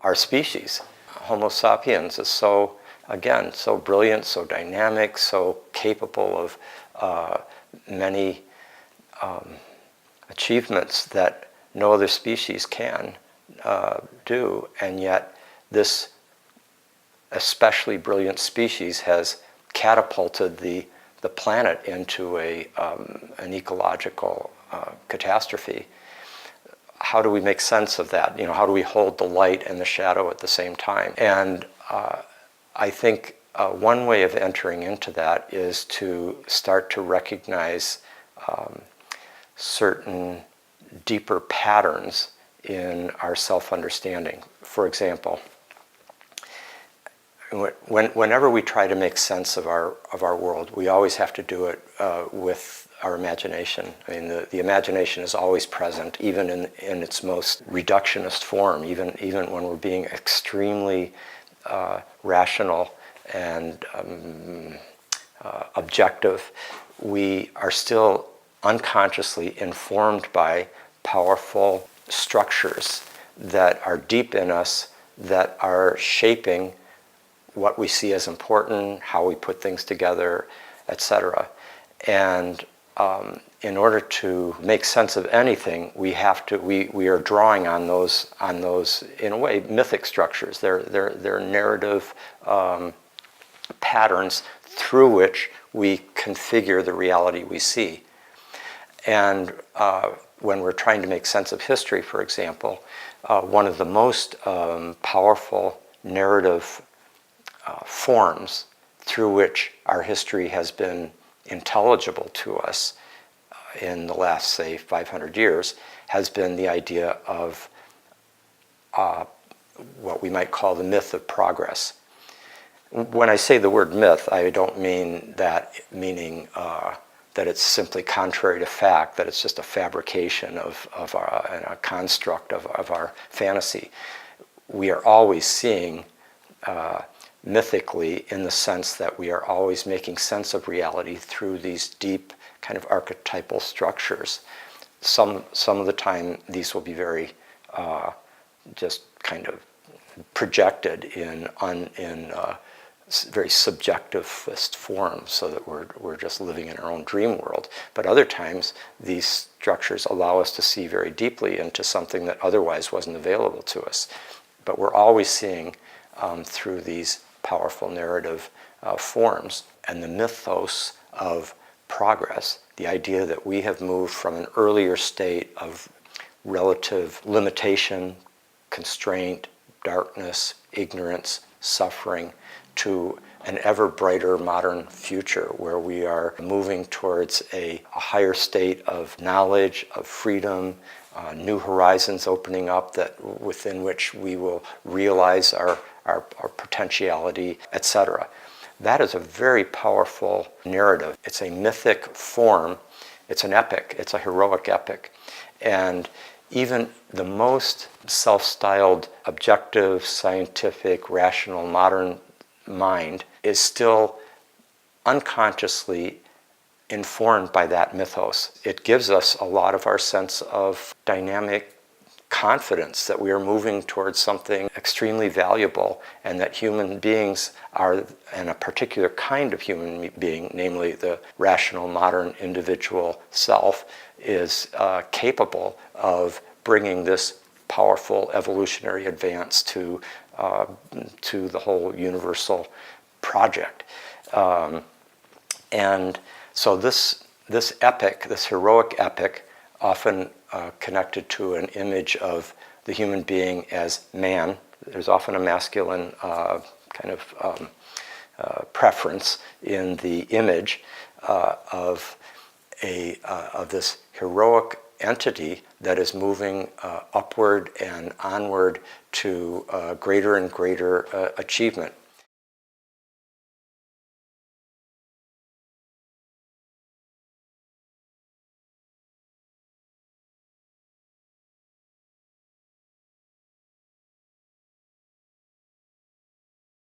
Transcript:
our species. Homo sapiens is so, again, so brilliant, so dynamic, so capable of many achievements that no other species can do, and yet this especially brilliant species has catapulted the planet into an ecological catastrophe. How do we make sense of that? You know, how do we hold the light and the shadow at the same time? And I think one way of entering into that is to start to recognize certain deeper patterns in our self-understanding. For example, whenever we try to make sense of our world, we always have to do it with our imagination. I mean, the imagination is always present, even in its most reductionist form, even when we're being extremely rational and objective. We are still unconsciously informed by powerful structures that are deep in us, that are shaping what we see as important, how we put things together, etc. And in order to make sense of anything, we are drawing on those in a way mythic structures. They're narrative patterns through which we configure the reality we see. And when we're trying to make sense of history, for example, one of the most powerful narrative forms through which our history has been intelligible to us in the last, say, 500 years has been the idea of what we might call the myth of progress. When I say the word myth, I don't mean that meaning that it's simply contrary to fact, that it's just a fabrication of a construct of our fantasy. We are always seeing mythically, in the sense that we are always making sense of reality through these deep kind of archetypal structures. Some of the time these will be very just kind of projected in very subjectivist form, so that we're just living in our own dream world. But other times these structures allow us to see very deeply into something that otherwise wasn't available to us. But we're always seeing through these powerful narrative forms. And the mythos of progress, the idea that we have moved from an earlier state of relative limitation, constraint, darkness, ignorance, suffering, to an ever brighter modern future where we are moving towards a higher state of knowledge, of freedom, new horizons opening up within which we will realize our potentiality, etc. That is a very powerful narrative. It's a mythic form. It's an epic. It's a heroic epic. And even the most self-styled, objective, scientific, rational, modern mind is still unconsciously informed by that mythos. It gives us a lot of our sense of dynamic confidence that we are moving towards something extremely valuable, and that human beings are, and a particular kind of human being, namely the rational, modern individual self, is capable of bringing this powerful evolutionary advance to the whole universal project. And so this epic, this heroic epic, often connected to an image of the human being as man. There's often a masculine kind of preference in the image of this heroic entity that is moving upward and onward to greater and greater achievement.